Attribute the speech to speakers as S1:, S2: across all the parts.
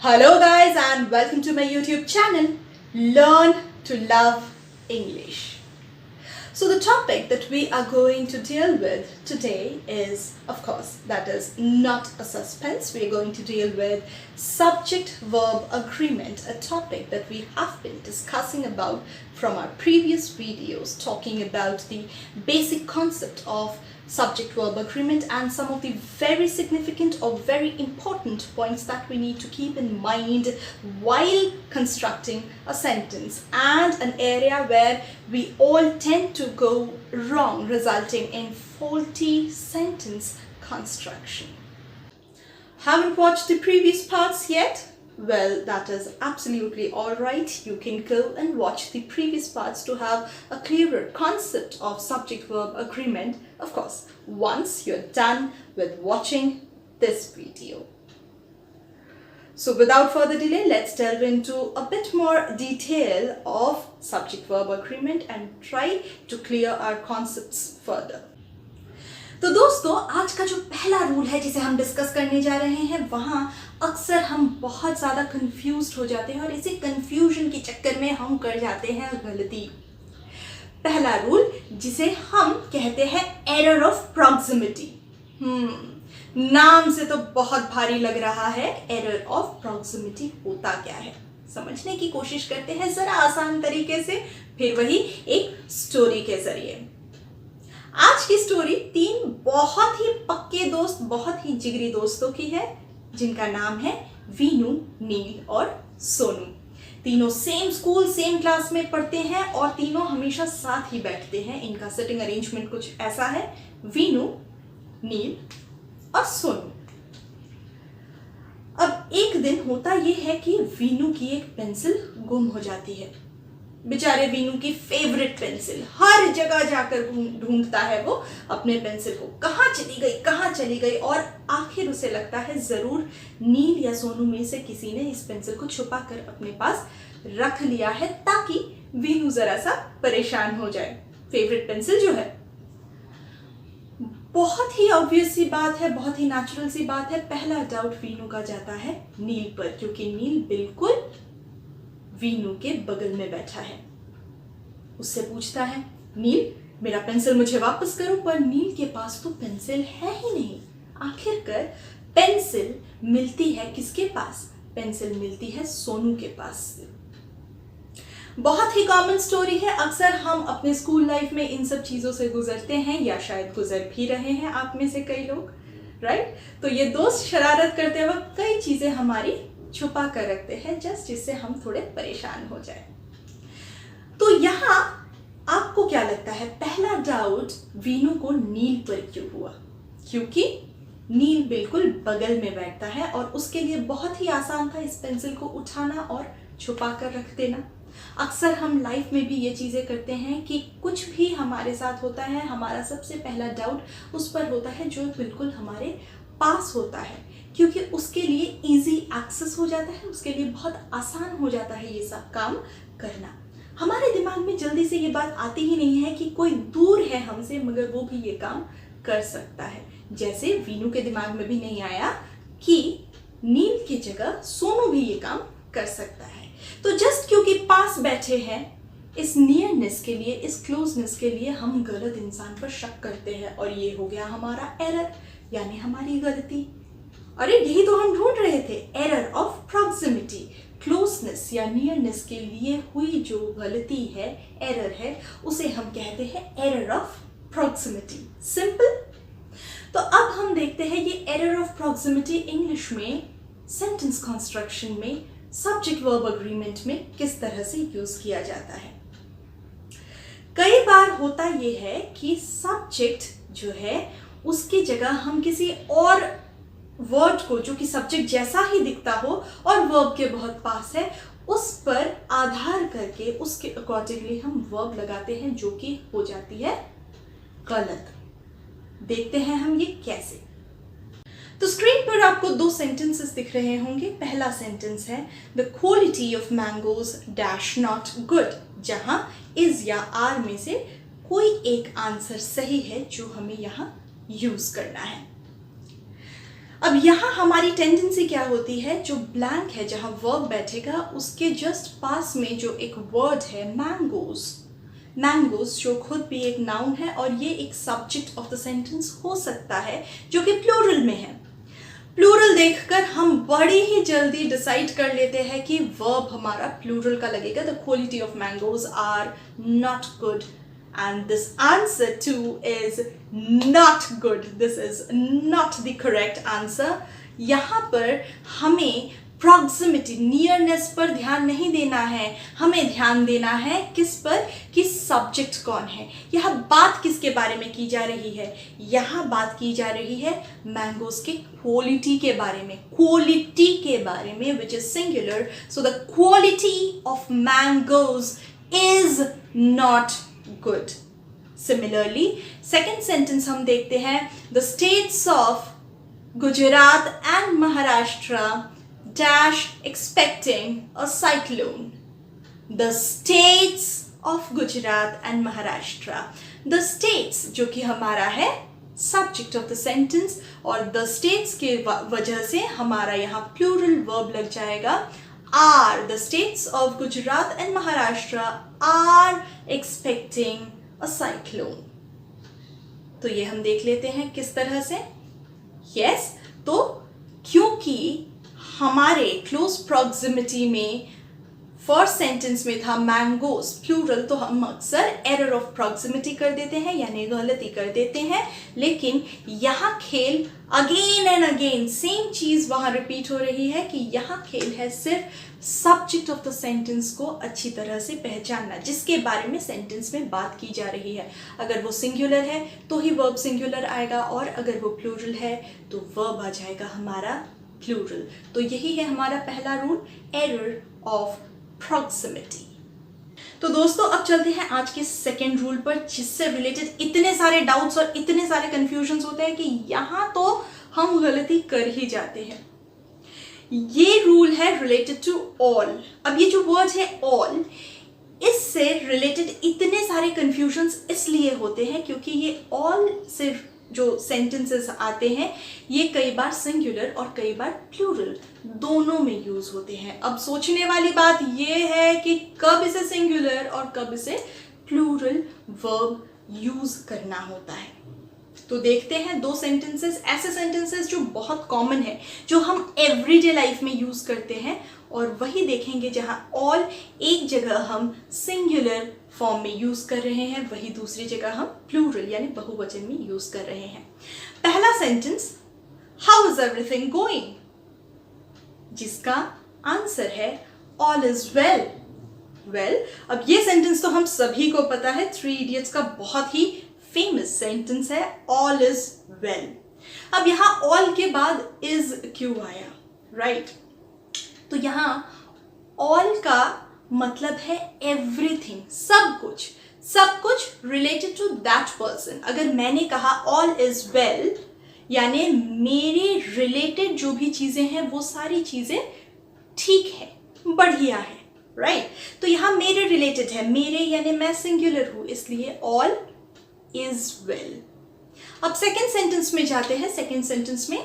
S1: Hello guys and welcome to my YouTube channel Learn to Love English. So the topic that we are going to deal with today is, of course, that is not a suspense. We are going to deal with subject-verb agreement, a topic that we have been discussing about from our previous videos, talking about the basic concept of subject-verb agreement and some of the very significant or very important points that we need to keep in mind while constructing a sentence, and an area where we all tend to go wrong, resulting in faulty sentence construction. Haven't watched the previous parts yet? Well, that is absolutely alright. You can go and watch the previous parts to have a clearer concept of subject-verb agreement, of course, once you're done with watching this video. So without further delay, let's delve into a bit more detail of subject-verb agreement and try to clear our concepts further. तो दोस्तों, आज का जो पहला rule है जिसे हम discuss करने जा रहे हैं, वहाँ अक्सर हम बहुत ज़्यादा कंफ्यूज्ड हो जाते हैं और इसी कंफ्यूजन के चक्कर में हम कर जाते हैं गलती। पहला रूल जिसे हम कहते हैं एरर ऑफ प्रॉक्सिमिटी। नाम से तो बहुत भारी लग रहा है। एरर ऑफ प्रॉक्सिमिटी होता क्या है, समझने की कोशिश करते हैं ज़रा आसान तरीके से, फिर वही एक स्टोरी के जरिए। आज की स्टोरी तीन बहुत ही पक्के दोस्त, बहुत ही जिगरी दोस्तों की है, जिनका नाम है वीनू, नील और सोनू। तीनों सेम स्कूल, सेम क्लास में पढ़ते हैं और तीनों हमेशा साथ ही बैठते हैं। इनका सिटिंग अरेंजमेंट कुछ ऐसा है, वीनू, नील और सोनू। अब एक दिन होता यह है कि वीनू की एक पेंसिल गुम हो जाती है। बेचारे वीनू की फेवरेट पेंसिल, हर जगह जाकर ढूंढता है वो अपने पेंसिल को, कहाँ चली गई और आखिर उसे लगता है जरूर नील या सोनू में से किसी ने इस पेंसिल को छुपा कर अपने पास रख लिया है ताकि वीनू जरा सा परेशान हो जाए। फेवरेट पेंसिल जो है, बहुत ही ऑब्वियस सी बात है, बहुत ही नेचुरल सी बात है। पहला डाउट वीनू का जाता है नील पर, क्योंकि नील बिल्कुल वीनू के बगल में बैठा है। उससे पूछता है, नील मेरा पेंसिल मुझे वापस करो, पर नील के पास तो पेंसिल है ही नहीं। आखिरकार पेंसिल मिलती है किसके पास? पेंसिल मिलती है सोनू के पास। बहुत ही कॉमन स्टोरी है, अक्सर हम अपने स्कूल लाइफ में इन सब चीजों से गुजरते हैं या शायद गुजर भी रहे हैं आप में से कई लोग, राइट? तो ये दोस्त शरारत करते वक्त कई चीजें हमारी छुपा कर रखते हैं, जस्ट जिससे हम थोड़े परेशान हो जाए। तो यहाँ आपको क्या लगता है, पहला डाउट वीनू को नील पर क्यों हुआ? क्योंकि नील बिल्कुल बगल में बैठता है और उसके लिए बहुत ही आसान था इस पेंसिल को उठाना और छुपा कर रख देना। अक्सर हम लाइफ में भी ये चीज़ें करते हैं कि कुछ भी हमारे साथ होता है, हमारा सबसे पहला डाउट उस पर होता है जो बिल्कुल हमारे पास होता है, क्योंकि उसके लिए इजी एक्सेस हो जाता है, उसके लिए बहुत आसान हो जाता है ये सब काम करना। हमारे दिमाग में जल्दी से ये बात आती ही नहीं है कि कोई दूर है हमसे मगर वो भी ये काम कर सकता है। जैसे वीनू के दिमाग में भी नहीं आया कि नील की जगह सोनू भी ये काम कर सकता है। तो जस्ट क्योंकि पास बैठे हैं, इस नियरनेस के लिए, इस क्लोजनेस के लिए हम गलत इंसान पर शक करते हैं और ये हो गया हमारा एरर, यानी हमारी गलती। अरे यही तो हम ढूंढ रहे थे, एरर ऑफ प्रॉक्सिमिटी। क्लोजनेस या नियरनेस के लिए हुई जो गलती है, एरर है, उसे हम कहते हैं एरर ऑफ प्रॉक्सिमिटी। सिंपल। तो अब हम देखते हैं ये एरर ऑफ प्रॉक्सिमिटी इंग्लिश में सेंटेंस कंस्ट्रक्शन में सब्जेक्ट वर्ब अग्रीमेंट में किस तरह से यूज किया जाता है। कई बार होता ये है कि सब्जेक्ट जो है उसकी जगह हम किसी और वर्ड को, जो कि सब्जेक्ट जैसा ही दिखता हो और वर्ब के बहुत पास है, उस पर आधार करके उसके अकॉर्डिंगली हम वर्ब लगाते हैं, जो कि हो जाती है गलत। देखते हैं हम ये कैसे। तो स्क्रीन पर आपको दो सेंटेंसेस दिख रहे होंगे। पहला सेंटेंस है the quality of mangoes dash not good, जहां इज या आर में से कोई एक आंसर सही है जो हमें यहाँ यूज करना है। अब यहाँ हमारी टेंडेंसी क्या होती है, जो ब्लैंक है जहाँ वर्ब बैठेगा उसके जस्ट पास में जो एक वर्ड है मैंगोज, मैंगोज जो खुद भी एक नाउन है और ये एक सब्जेक्ट ऑफ द सेंटेंस हो सकता है जो कि प्लूरल में है। प्लूरल देखकर हम बड़ी ही जल्दी डिसाइड कर लेते हैं कि वर्ब हमारा प्लूरल का लगेगा। The quality of mangoes are not good and this answer too is not good. This is not the correct answer. यहाँ पर हमें proximity, nearness पर ध्यान नहीं देना है, हमें ध्यान देना है किस पर, कि subject कौन है, यहाँ बात किसके बारे में की जा रही है। यहाँ बात की जा रही है मैंगोज के क्वालिटी के बारे में, क्वालिटी के बारे में, which is singular. So the quality of mangoes is not good. Similarly, second sentence हम देखते हैं, the states of Gujarat and Maharashtra dash expecting a cyclone. The states of Gujarat and Maharashtra. The states जो कि हमारा है subject of the sentence और the states के वजह से हमारा यहाँ plural verb लग जाएगा are. The states of Gujarat and Maharashtra are expecting a cyclone. तो ये हम देख लेते हैं किस तरह से। Yes, तो क्योंकि हमारे close proximity में फर्स्ट सेंटेंस में था मैंगोज प्लूरल, तो हम अक्सर एरर ऑफ प्रॉक्सिमिटी कर देते हैं यानी गलती कर देते हैं। लेकिन यहाँ खेल अगेन एंड अगेन सेम चीज वहां रिपीट हो रही है कि यहाँ खेल है सिर्फ सब्जेक्ट ऑफ द सेंटेंस को अच्छी तरह से पहचानना, जिसके बारे में सेंटेंस में बात की जा रही है। अगर वो सिंगुलर है तो ही वर्ब सिंगुलर आएगा और अगर वो प्लूरल है तो वर्ब आ जाएगा हमारा प्लूरल। तो यही है हमारा पहला रूल, एरर ऑफ प्रॉक्सिमिटी। तो दोस्तों अब चलते हैं आज के सेकेंड रूल पर, जिससे रिलेटेड इतने सारे डाउट्स और इतने सारे कंफ्यूजन्स होते हैं कि यहां तो हम गलती कर ही जाते हैं। ये रूल है रिलेटेड टू ऑल। अब ये जो वर्ड है ऑल, इससे रिलेटेड इतने सारे कंफ्यूजन्स इसलिए होते हैं क्योंकि ये ऑल से जो सेंटेंसेस आते हैं ये कई बार सिंगुलर और कई बार प्लूरल दोनों में यूज होते हैं। अब सोचने वाली बात ये है कि कब इसे सिंगुलर और कब इसे प्लूरल वर्ब यूज करना होता है। तो देखते हैं दो सेंटेंसेस, ऐसे सेंटेंसेस जो बहुत कॉमन है, जो हम एवरीडे लाइफ में यूज करते हैं, और वही देखेंगे जहां ऑल एक जगह हम सिंगुलर फॉर्म में यूज कर रहे हैं, वही दूसरी जगह हम प्लूरल यानी बहुवचन में यूज कर रहे हैं। पहला sentence, how is everything going, जिसका आंसर है ऑल इज वेल। वेल, अब ये सेंटेंस तो हम सभी को पता है, थ्री इडियट्स का बहुत ही फेमस सेंटेंस है, ऑल इज वेल। अब यहां ऑल के बाद इज क्यों आया, राइट? तो यहां ऑल का मतलब है एवरीथिंग, सब कुछ, सब कुछ रिलेटेड टू दैट पर्सन। अगर मैंने कहा ऑल इज वेल यानी मेरे रिलेटेड जो भी चीजें हैं वो सारी चीजें ठीक है, बढ़िया है, राइट? तो यहां मेरे रिलेटेड है, मेरे यानी मैं सिंगुलर हूं, इसलिए ऑल इज वेल। अब सेकेंड सेंटेंस में जाते हैं। सेकेंड सेंटेंस में,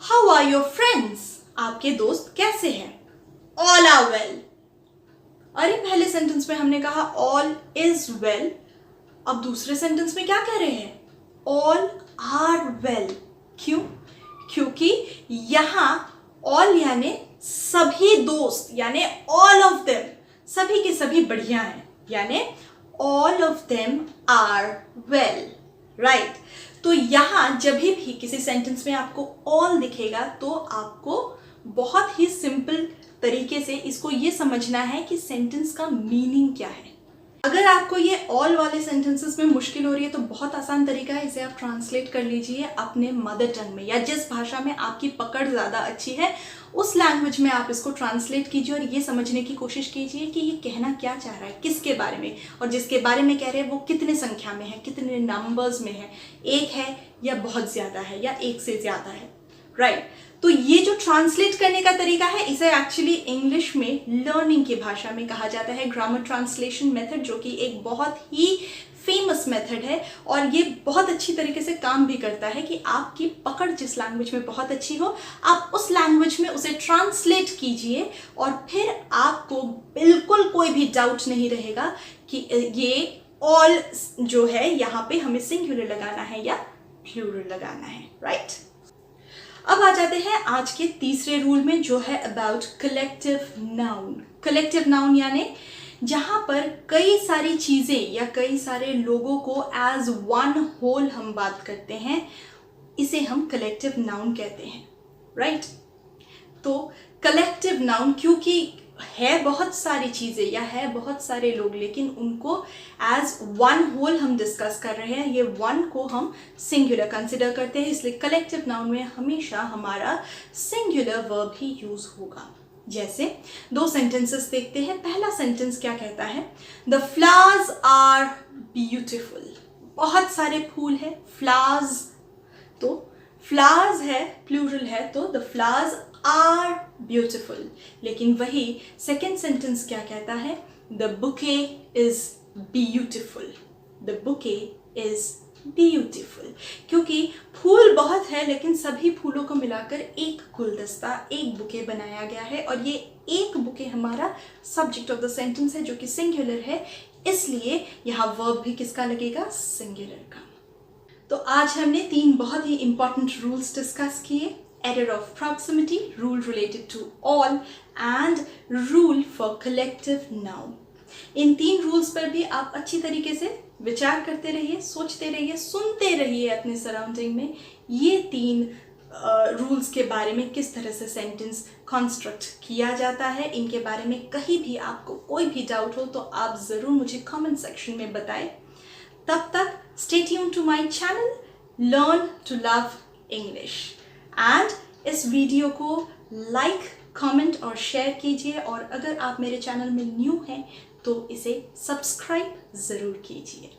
S1: हाउ आर योर फ्रेंड्स, आपके दोस्त कैसे हैं? All are well. अरे पहले सेंटेंस में हमने कहा ऑल इज वेल, अब दूसरे सेंटेंस में क्या कह रहे हैं? All are well. क्यों? क्योंकि यहां ऑल यानी सभी दोस्त यानी ऑल ऑफ देम, सभी के सभी बढ़िया हैं, यानी all of them are well, right? तो यहां जब भी किसी सेंटेंस में आपको ऑल दिखेगा तो आपको बहुत ही सिंपल तरीके से इसको ये समझना है कि सेंटेंस का मीनिंग क्या है। अगर आपको ये ऑल वाले सेंटेंसेस में मुश्किल हो रही है तो बहुत आसान तरीका है, इसे आप ट्रांसलेट कर लीजिए अपने मदर टंग में, या जिस भाषा में आपकी पकड़ ज़्यादा अच्छी है उस लैंग्वेज में आप इसको ट्रांसलेट कीजिए और ये समझने की कोशिश कीजिए कि ये कहना क्या चाह रहा है, किसके बारे में, और जिसके बारे में कह रहे हैं वो कितने संख्या में है, कितने नंबर्स में है, एक है या बहुत ज़्यादा है या एक से ज़्यादा है, राइट? तो ये जो ट्रांसलेट करने का तरीका है इसे एक्चुअली इंग्लिश में लर्निंग की भाषा में कहा जाता है ग्रामर ट्रांसलेशन मेथड, जो कि एक बहुत ही फेमस मेथड है और ये बहुत अच्छी तरीके से काम भी करता है कि आपकी पकड़ जिस लैंग्वेज में बहुत अच्छी हो, आप उस लैंग्वेज में उसे ट्रांसलेट कीजिए और फिर आपको बिल्कुल कोई भी डाउट नहीं रहेगा कि ये ऑल जो है यहाँ पे हमें सिंगुलर लगाना है या प्लूरल लगाना है, राइट? अब आ जाते हैं आज के तीसरे रूल में, जो है about collective noun. Collective noun यानी जहाँ पर कई सारी चीज़ें या कई सारे लोगों को एज वन होल हम बात करते हैं, इसे हम कलेक्टिव नाउन कहते हैं, राइट? तो कलेक्टिव नाउन क्योंकि है बहुत सारी चीज़ें या है बहुत सारे लोग, लेकिन उनको एज वन होल हम डिस्कस कर रहे हैं, ये वन को हम सिंगुलर कंसिडर करते हैं, इसलिए कलेक्टिव नाउन में हमेशा हमारा सिंगुलर वर्ब ही यूज होगा। जैसे दो सेंटेंसेस देखते हैं। पहला सेंटेंस क्या कहता है? The flowers are beautiful. बहुत सारे फूल है, फ्लावर्स, तो फ्लावर्स है, प्लूरल है, तो द फ्लावर्स आर ब्यूटिफुल। लेकिन वही सेकेंड सेंटेंस क्या कहता है? The bouquet is beautiful. The bouquet is beautiful. क्योंकि फूल बहुत है लेकिन सभी फूलों को मिलाकर एक गुलदस्ता, एक बुके बनाया गया है, और ये एक बुके हमारा सब्जेक्ट ऑफ द सेंटेंस है जो कि सिंगुलर है, इसलिए यहाँ वर्ब भी किसका लगेगा? सिंगुलर का। तो आज हमने 3 बहुत ही इंपॉर्टेंट रूल्स डिस्कस किए। Error of proximity, rule related to all, and rule for collective noun. In 3 rules पर भी आप अच्छी तरीके से विचार करते रहिए, सोचते रहिए, सुनते रहिए अपने सराउंडिंग में ये 3 रूल्स के बारे में, किस तरह से सेंटेंस कंस्ट्रक्ट किया जाता है। इनके बारे में कहीं भी आपको कोई भी डाउट हो तो आप ज़रूर मुझे कमेंट सेक्शन में बताएं। तब तक stay tune to my channel learn to love English, and इस वीडियो को लाइक, कमेंट और शेयर कीजिए, और अगर आप मेरे चैनल में न्यू हैं तो इसे सब्सक्राइब ज़रूर कीजिए।